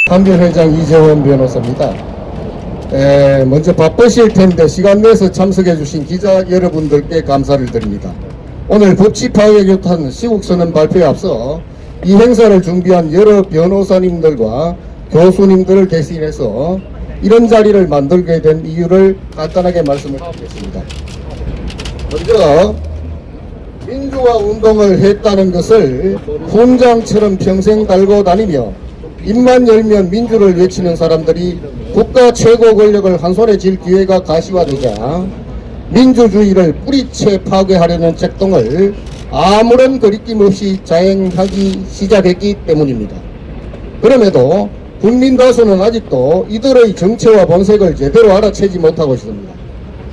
한변회장 이재원 변호사입니다. 먼저 바쁘실 텐데 시간 내서 참석해 주신 기자 여러분들께 감사를 드립니다. 오늘 법치 파괴 규탄 시국선언 발표에 앞서 이 행사를 준비한 여러 변호사님들과 교수님들을 대신해서 이런 자리를 만들게 된 이유를 간단하게 말씀을 드리겠습니다. 먼저 민주화 운동을 했다는 것을 훈장처럼 평생 달고 다니며 입만 열면 민주를 외치는 사람들이 국가 최고 권력을 한 손에 쥘 기회가 가시화되자 민주주의를 뿌리채 파괴하려는 책동을 아무런 거리낌 없이 자행하기 시작했기 때문입니다. 그럼에도 국민 다수는 아직도 이들의 정체와 본색을 제대로 알아채지 못하고 있습니다.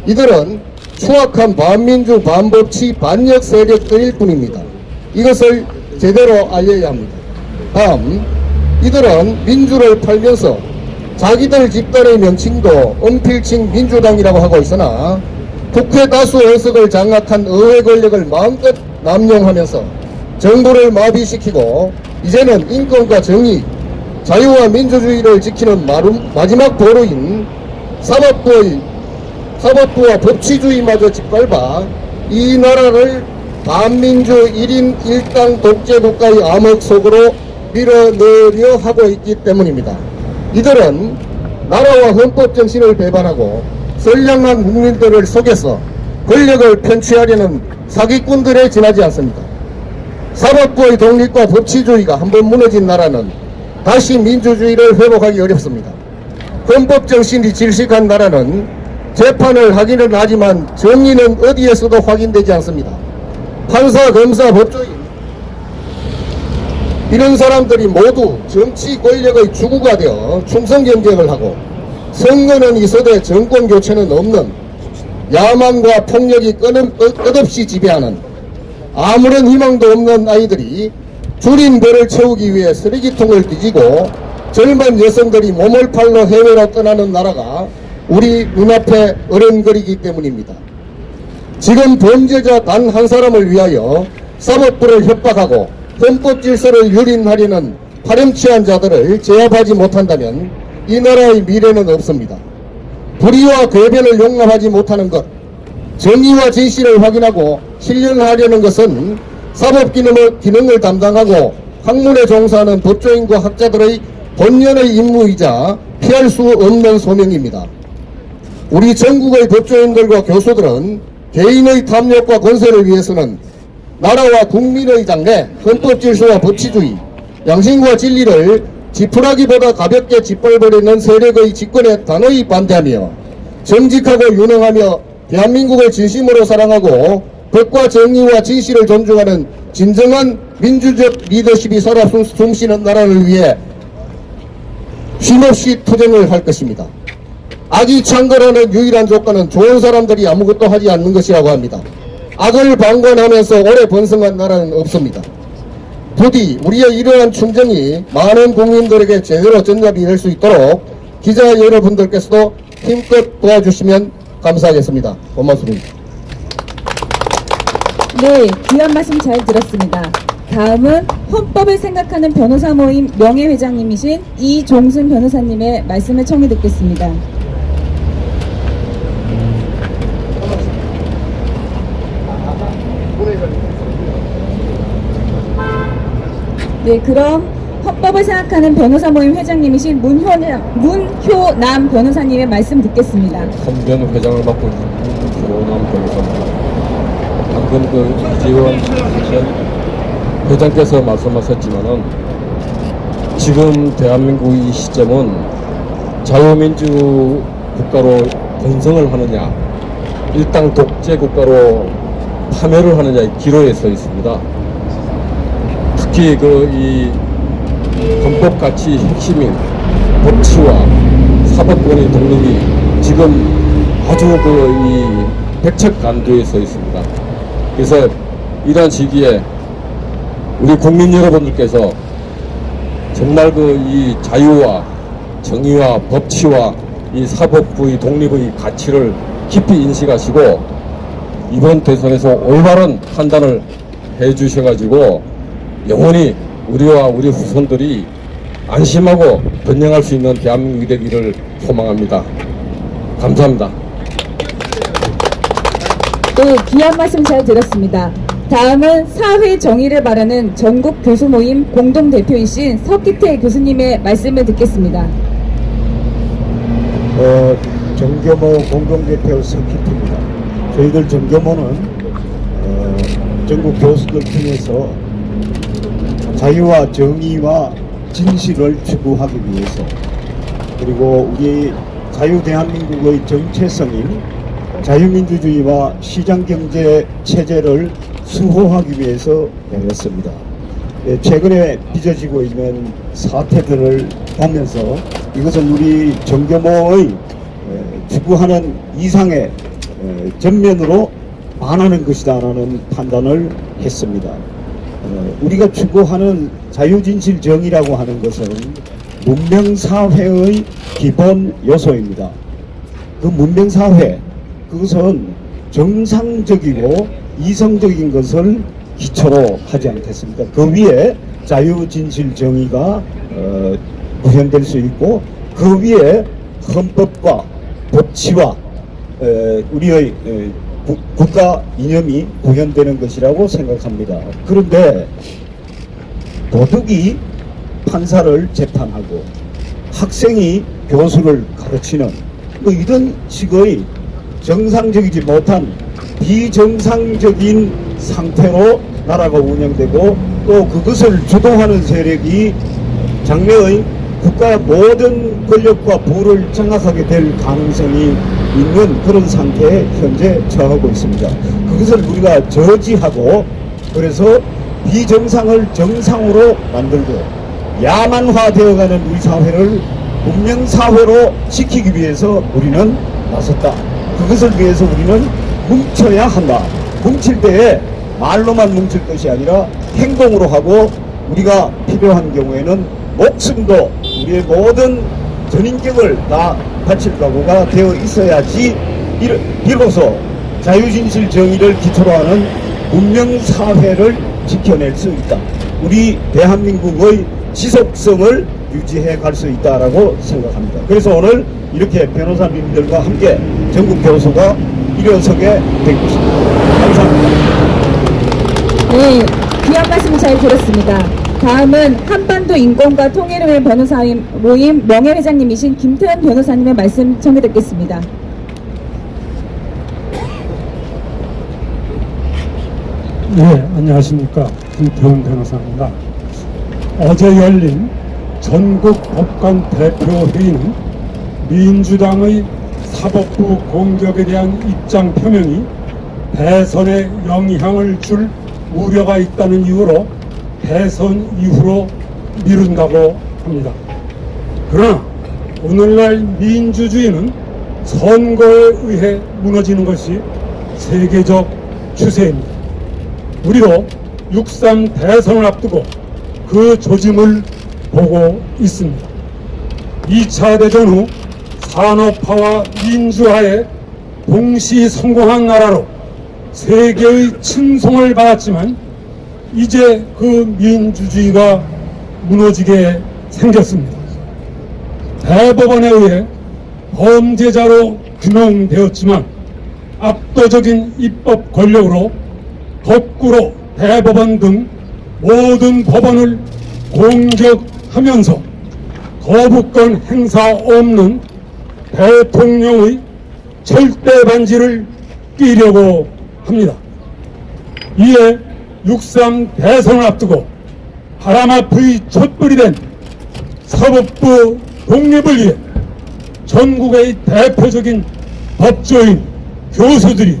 이들은 추악한 반민주, 반법치, 반역 세력들일 뿐입니다. 이것을 제대로 알려야 합니다. 다음, 이들은 민주를 팔면서 자기들 집단의 명칭도 은필칭 민주당이라고 하고 있으나 국회 다수 의석을 장악한 의회 권력을 마음껏 남용하면서 정부를 마비시키고 이제는 인권과 정의, 자유와 민주주의를 지키는 마지막 보루인 사법부와 법치주의마저 짓밟아 이 나라를 반민주 1인 1당 독재국가의 암흑 속으로 밀어넣으려 하고 있기 때문입니다. 이들은 나라와 헌법 정신을 배반하고 선량한 국민들을 속여서 권력을 편취하려는 사기꾼들에 지나지 않습니다. 사법부의 독립과 법치주의가 한번 무너진 나라는 다시 민주주의를 회복하기 어렵습니다. 헌법 정신이 질식한 나라는 재판을 하기는 하지만 정의는 어디에서도 확인되지 않습니다. 판사, 검사, 법조인 이런 사람들이 모두 정치 권력의 주구가 되어 충성 경쟁을 하고 선거는 있어도 정권 교체는 없는 야만과 폭력이 끝없이 지배하는 아무런 희망도 없는 아이들이 줄인 배를 채우기 위해 쓰레기통을 뒤지고 젊은 여성들이 몸을 팔러 해외로 떠나는 나라가 우리 눈앞에 어른거리기 때문입니다. 지금 범죄자 단 한 사람을 위하여 사법부를 협박하고 헌법 질서를 유린하려는 파렴치한 자들을 제압하지 못한다면 이 나라의 미래는 없습니다. 불의와 궤변을 용납하지 못하는 것, 정의와 진실을 확인하고 실현하려는 것은 사법 기능을 담당하고 학문에 종사하는 법조인과 학자들의 본연의 임무이자 피할 수 없는 소명입니다. 우리 전국의 법조인들과 교수들은 개인의 탐욕과 권세를 위해서는 나라와 국민의 장래, 헌법 질서와 법치주의, 양심과 진리를 지푸라기보다 가볍게 짓밟으려는 세력의 집권에 단호히 반대하며 정직하고 유능하며 대한민국을 진심으로 사랑하고 법과 정의와 진실을 존중하는 진정한 민주적 리더십이 살아 숨쉬는 나라를 위해 쉼없이 투쟁을 할 것입니다. 악이 창궐하는 유일한 조건은 좋은 사람들이 아무것도 하지 않는 것이라고 합니다. 악을 방관하면서 오래 번성한 나라는 없습니다. 부디 우리의 이러한 충정이 많은 국민들에게 제대로 전달이 될 수 있도록 기자 여러분들께서도 힘껏 도와주시면 감사하겠습니다. 고맙습니다. 네, 귀한 말씀 잘 들었습니다. 다음은 헌법을 생각하는 변호사 모임 명예회장님이신 이종순 변호사님의 말씀을 청해 듣겠습니다. 네, 그럼 헌법을 생각하는 변호사 모임 회장님이신 문효남 변호사님의 말씀 듣겠습니다. 한변 회장을 맡고 있는 문효남 변호사입니다. 방금 이재원 회장께서 말씀하셨지만은 지금 대한민국 이 시점은 자유민주 국가로 번성을 하느냐, 일당 독재 국가로 파멸을 하느냐의 기로에 서 있습니다. 특히 이 헌법 가치 핵심인 법치와 사법권의 독립이 지금 아주 이 백척간두에 서 있습니다. 그래서 이러한 시기에 우리 국민 여러분들께서 정말 이 자유와 정의와 법치와 이 사법부의 독립의 가치를 깊이 인식하시고 이번 대선에서 올바른 판단을 해 주셔가지고 영원히 우리와 우리 후손들이 안심하고 번영할 수 있는 대한민국이 되기를 소망합니다. 감사합니다. 네, 귀한 말씀 잘 들었습니다. 다음은 사회 정의를 바라는 전국 교수 모임 공동대표이신 석기태 교수님의 말씀을 듣겠습니다. 정교모 공동대표 석희태입니다. 저희들 정교모는 전국 교수들 중에서 자유와 정의와 진실을 추구하기 위해서, 그리고 우리 자유 대한민국의 정체성인 자유민주주의와 시장경제 체제를 수호하기 위해서 열렸습니다. 최근에 빚어지고 있는 사태들을 보면서 이것은 우리 정교모의 추구하는 이상의 전면으로 반하는 것이다라는 판단을 했습니다. 우리가 추구하는 자유진실정의라고 하는 것은 문명사회의 기본 요소입니다. 그 문명사회, 그것은 정상적이고 이성적인 것을 기초로 하지 않겠습니까? 그 위에 자유진실정의가 구현될 수 있고, 그 위에 헌법과 법치와 우리의 국가 이념이 구현되는 것이라고 생각합니다. 그런데 도둑이 판사를 재판하고 학생이 교수를 가르치는 이런 식의 정상적이지 못한 비정상적인 상태로 나라가 운영되고, 또 그것을 주도하는 세력이 장래의 국가의 모든 권력과 부를 장악하게 될 가능성이 있는 그런 상태에 현재 처하고 있습니다. 그것을 우리가 저지하고, 그래서 비정상을 정상으로 만들고 야만화되어가는 우리 사회를 문명사회로 지키기 위해서 우리는 나섰다. 그것을 위해서 우리는 뭉쳐야 한다. 뭉칠 때에 말로만 뭉칠 것이 아니라 행동으로 하고, 우리가 필요한 경우에는 목숨도, 우리의 모든 전인격을 다 바칠 각오가 되어 있어야지 비로소 자유진실 정의를 기초로 하는 문명사회를 지켜낼 수 있다. 우리 대한민국의 지속성을 유지해 갈 수 있다라고 생각합니다. 그래서 오늘 이렇게 변호사님들과 함께 전국 교수가 일어서게 된 것입니다. 감사합니다. 네, 귀한 말씀 잘 들었습니다. 다음은 한반도 인권과 통일을 위한 변호사 모임 명예회장님이신 김태현 변호사님의 말씀 청해 듣겠습니다. 네, 안녕하십니까. 김태훈 변호사입니다. 어제 열린 전국 법관 대표회의는 민주당의 사법부 공격에 대한 입장 표명이 대선에 영향을 줄 우려가 있다는 이유로 대선 이후로 미룬다고 합니다. 그러나 오늘날 민주주의는 선거에 의해 무너지는 것이 세계적 추세입니다. 우리도 6.3 대선을 앞두고 그 조짐을 보고 있습니다. 2차 대전 후 산업화와 민주화에 동시 성공한 나라로 세계의 칭송을 받았지만 이제 그 민주주의가 무너지게 생겼습니다. 대법원에 의해 범죄자로 규명되었지만 압도적인 입법 권력으로 거꾸로 대법원 등 모든 법원을 공격하면서 거부권 행사 없는 대통령의 절대 반지를 끼려고 합니다. 이에 6.3 대선을 앞두고 바람 앞의 촛불이 된 사법부 독립을 위해 전국의 대표적인 법조인, 교수들이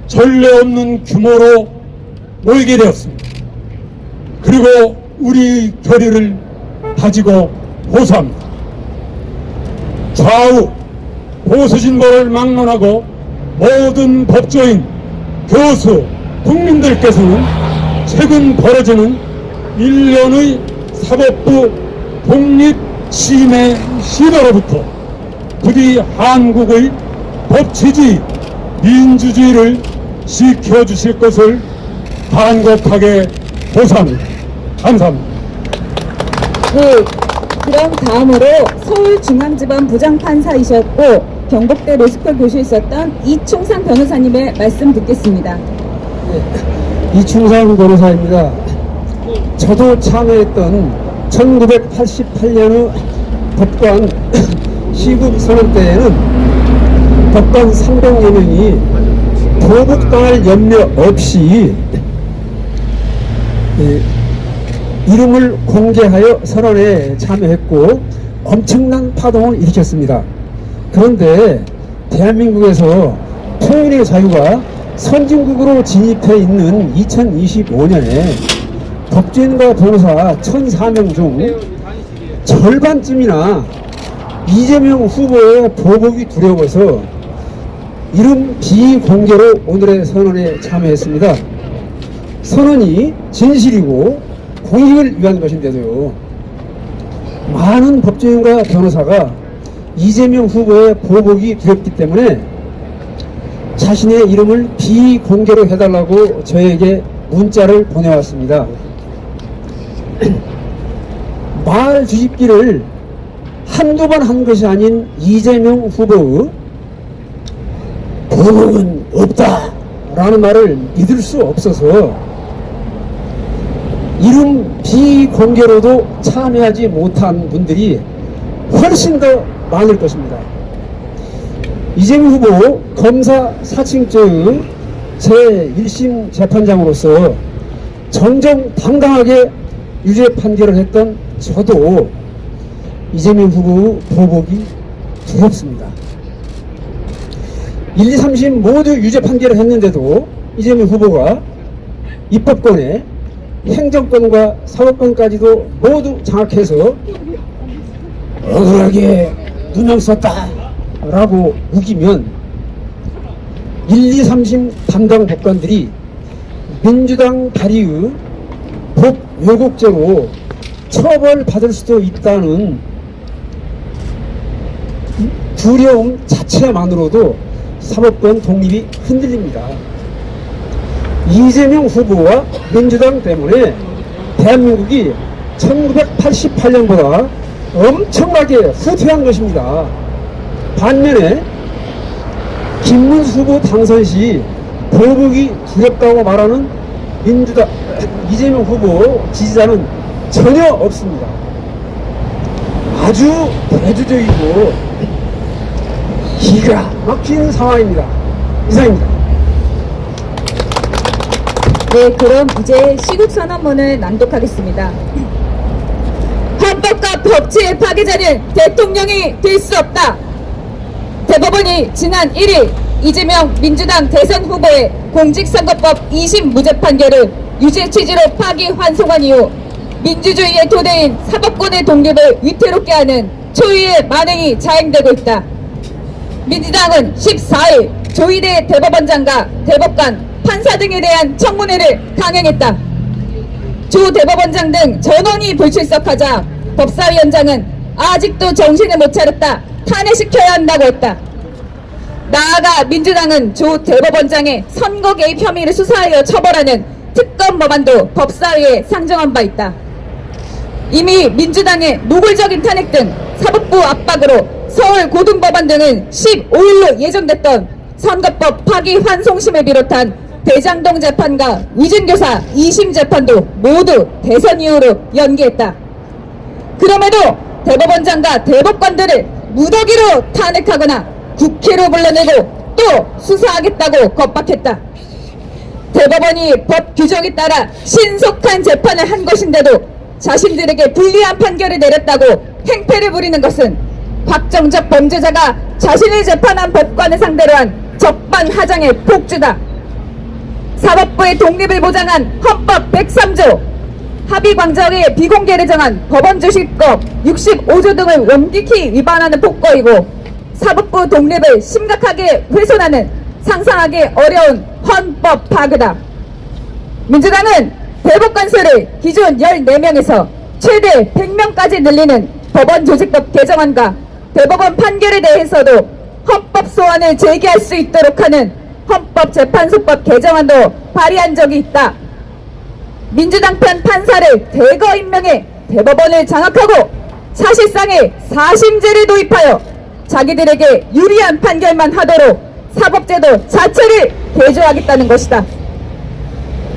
전례 없는 규모로 모이게 되었습니다. 그리고 우리 결의를 다지고 호소합니다. 좌우 보수진보를 막론하고 모든 법조인, 교수, 국민들께서는 최근 벌어지는 1년의 사법부 독립 침해 시도로부터 부디 한국의 법치주의, 민주주의를 지켜주실 것을 간곡하게 호소합니다. 감사합니다. 네, 그럼 다음으로 서울중앙지법 부장판사이셨고 경북대 로스쿨 교수였었던 이충상 변호사님의 말씀 듣겠습니다. 이충상 변호사입니다. 저도 참여했던 1988년의 법관 시국선언 때에는 법관 300여 명이 보복당할 염려 없이 이름을 공개하여 선언에 참여했고 엄청난 파동을 일으켰습니다. 그런데 대한민국에서 통일의 자유가 선진국으로 진입해 있는 2025년에 법조인과 변호사 1,004명 중 절반쯤이나 이재명 후보의 보복이 두려워서 이름 비공개로 오늘의 선언에 참여했습니다. 선언이 진실이고 공익을 위한 것인데도요, 많은 법조인과 변호사가 이재명 후보의 보복이 두렵기 때문에 자신의 이름을 비공개로 해달라고 저에게 문자를 보내왔습니다. 말 뒤집기를 한두 번 한 것이 아닌 이재명 후보의 보복은 없다 라는 말을 믿을 수 없어서 이름 비공개로도 참여하지 못한 분들이 훨씬 더 많을 것입니다. 이재명 후보 검사 사칭죄의 제1심 재판장으로서 정정당당하게 유죄 판결을 했던 저도 이재명 후보의 보복이 두렵습니다. 1, 2, 3심 모두 유죄 판결을 했는데도 이재명 후보가 입법권에 행정권과 사법권까지도 모두 장악해서 억울하게 누명 썼다 라고 우기면 1, 2, 3심 담당 법관들이 민주당 발의의 법 왜곡죄로 처벌받을 수도 있다는 두려움 자체만으로도 사법권 독립이 흔들립니다. 이재명 후보와 민주당 때문에 대한민국이 1988년보다 엄청나게 후퇴한 것입니다. 반면에 김문수 후보 당선 시 보복이 두렵다고 말하는 민주당 이재명 후보 지지자는 전혀 없습니다. 아주 대조적이고 기가 막히는 상황입니다. 이상입니다. 네, 그럼 이제 시국선언문을 낭독하겠습니다. 헌법과 법치의 파괴자는 대통령이 될 수 없다. 대법원이 지난 1일 이재명 민주당 대선 후보의 공직선거법 2심 무죄 판결을 유죄 취지로 파기환송한 이후 민주주의의 토대인 사법권의 독립을 위태롭게 하는 초유의 만행이 자행되고 있다. 민주당은 14일 조희대 대법원장과 대법관, 판사 등에 대한 청문회를 강행했다. 조 대법원장 등 전원이 불출석하자 법사위원장은 아직도 정신을 못 차렸다, 탄핵시켜야 한다고 했다. 나아가 민주당은 조 대법원장의 선거 개입 혐의를 수사하여 처벌하는 특검 법안도 법사위에 상정한 바 있다. 이미 민주당의 노골적인 탄핵 등 사법부 압박으로 서울고등법원 등은 15일로 예정됐던 선거법 파기환송심을 비롯한 대장동 재판과 위증교사 2심 재판도 모두 대선 이후로 연기했다. 그럼에도 대법원장과 대법관들을 무더기로 탄핵하거나 국회로 불러내고 또 수사하겠다고 겁박했다. 대법원이 법 규정에 따라 신속한 재판을 한 것인데도 자신들에게 불리한 판결을 내렸다고 행패를 부리는 것은 확정적 범죄자가 자신을 재판한 법관을 상대로 한 적반하장의 폭주다. 사법부의 독립을 보장한 헌법 103조, 합의광장의 비공개를 정한 법원주식법 65조 등을 명백히 위반하는 폭거이고 사법부 독립을 심각하게 훼손하는 상상하기 어려운 헌법 파괴다. 민주당은 대법관 수를 기존 14명에서 최대 100명까지 늘리는 법원조직법 개정안과 대법원 판결에 대해서도 헌법 소원을 제기할 수 있도록 하는 헌법재판소법 개정안도 발의한 적이 있다. 민주당 편 판사를 대거 임명해 대법원을 장악하고 사실상의 사심제를 도입하여 자기들에게 유리한 판결만 하도록 사법제도 자체를 개조하겠다는 것이다.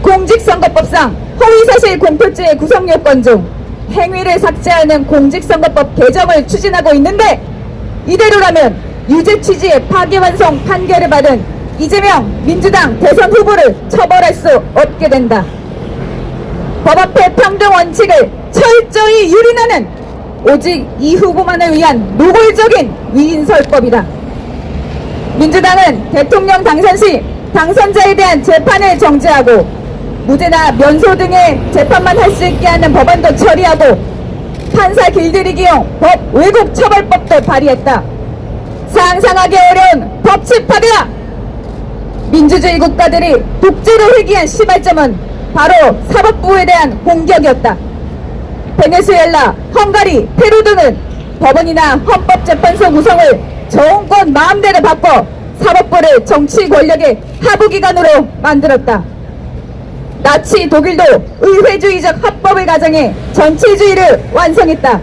공직선거법상 허위사실 공표죄의 구성요건 중 행위를 삭제하는 공직선거법 개정을 추진하고 있는데, 이대로라면 유죄 취지의 파기환송 판결을 받은 이재명 민주당 대선 후보를 처벌할 수 없게 된다. 법 앞에 평등 원칙을 철저히 유린하는 오직 이 후보만을 위한 노골적인 위인설법이다. 민주당은 대통령 당선 시 당선자에 대한 재판을 정지하고 무죄나 면소 등의 재판만 할 수 있게 하는 법안도 처리하고 판사 길들이기용 법 왜곡 처벌법도 발의했다. 상상하기 어려운 법치 파괴다. 민주주의 국가들이 독재로 회귀한 시발점은 바로 사법부에 대한 공격이었다. 베네수엘라, 헝가리, 페루 등은 법원이나 헌법재판소 구성을 정권 마음대로 바꿔 사법부를 정치 권력의 하부기관으로 만들었다. 나치 독일도 의회주의적 합법을 가정해 전체주의를 완성했다.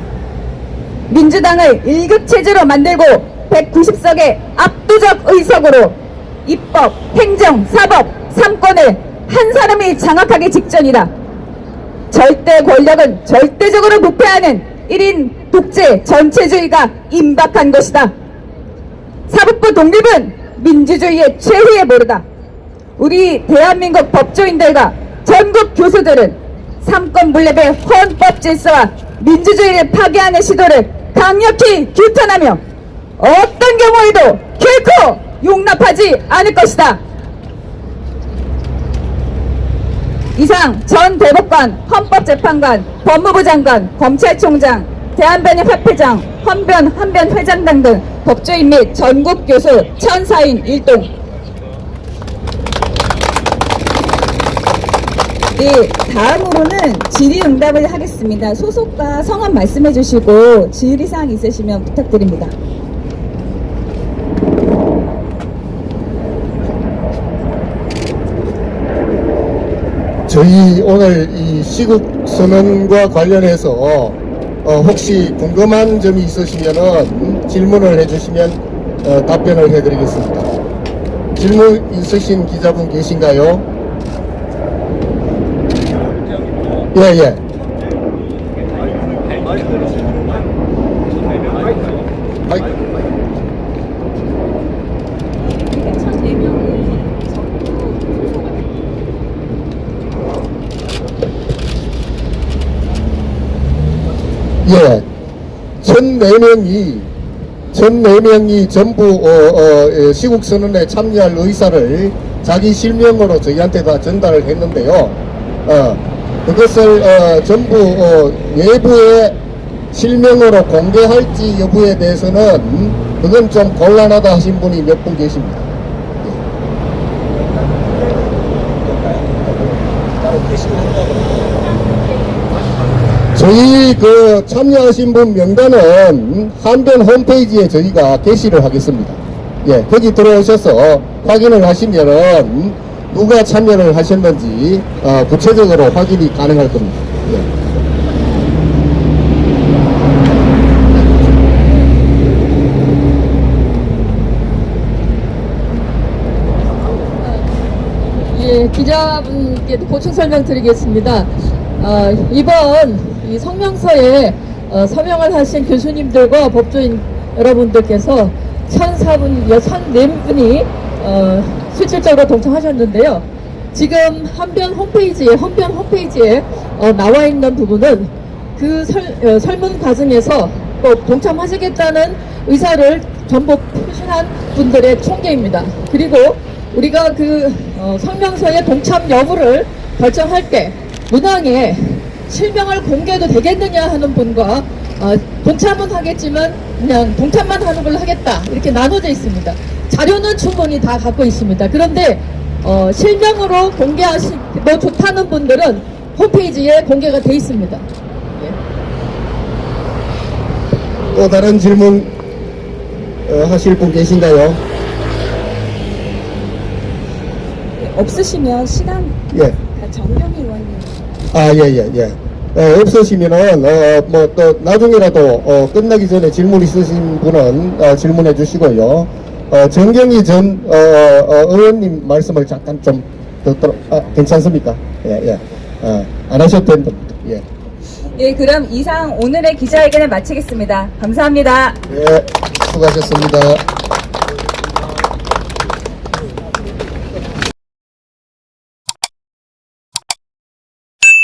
민주당을 1급 체제로 만들고 190석의 압도적 의석으로 입법, 행정, 사법 3권을 한 사람이 장악하기 직전이다. 절대 권력은 절대적으로 부패하는 1인 독재 전체주의가 임박한 것이다. 사법부 독립은 민주주의의 최후의 모르다. 우리 대한민국 법조인들과 전국 교수들은 3권 분립의 헌법 질서와 민주주의를 파괴하는 시도를 강력히 규탄하며 어떤 경우에도 결코 용납하지 않을 것이다. 이상 전 대법관, 헌법재판관, 법무부 장관, 검찰총장, 대한변협협회장, 헌변, 한변회장당 등 법조인 및 전국 교수 1004인 1동. 네, 다음으로는 질의응답을 하겠습니다. 소속과 성함 말씀해 주시고 질의사항 있으시면 부탁드립니다. 저희 오늘 이 시국선언과 관련해서 혹시 궁금한 점이 있으시면은 질문을 해주시면 답변을 해드리겠습니다. 질문 있으신 기자분 계신가요? 예. 예, 1,004명이 전부 시국선언에 참여할 의사를 자기 실명으로 저희한테 다 전달을 했는데요. 그것을 전부 외부에 실명으로 공개할지 여부에 대해서는 그건 좀 곤란하다 하신 분이 몇 분 계십니다. 저희 그 참여하신 분 명단은 한변 홈페이지에 저희가 게시를 하겠습니다. 예, 거기 들어오셔서 확인을 하시면은 누가 참여를 하셨는지 구체적으로 확인이 가능할 겁니다. 예, 기자분께도 보충 설명드리겠습니다. 이번 이 성명서에 서명을 하신 교수님들과 법조인 여러분들께서 1,004분이 실질적으로 동참하셨는데요. 지금 헌변 홈페이지에 나와 있는 부분은 그 설문 과정에서 또 동참하시겠다는 의사를 전부 표시한 분들의 총계입니다. 그리고 우리가 그 성명서의 동참 여부를 결정할 때 문항에 실명을 공개해도 되겠느냐 하는 분과 동참은 하겠지만 그냥 동참만 하는 걸로 하겠다 이렇게 나눠져 있습니다. 자료는 충분히 다 갖고 있습니다. 그런데 실명으로 공개하시도 좋다는 분들은 홈페이지에 공개가 돼 있습니다. 예. 또 다른 질문 하실 분 계신가요? 없으시면 시간 예. 정경희 의원님. 예. 없으시면은 뭐 또 나중에라도 끝나기 전에 질문 있으신 분은 질문해 주시고요. 정경희 전 의원님 말씀을 잠깐 좀 듣도록 괜찮습니까? 예. 안 하셔도 된다. 예. 예, 그럼 이상 오늘의 기자회견을 마치겠습니다. 감사합니다. 예. 수고하셨습니다.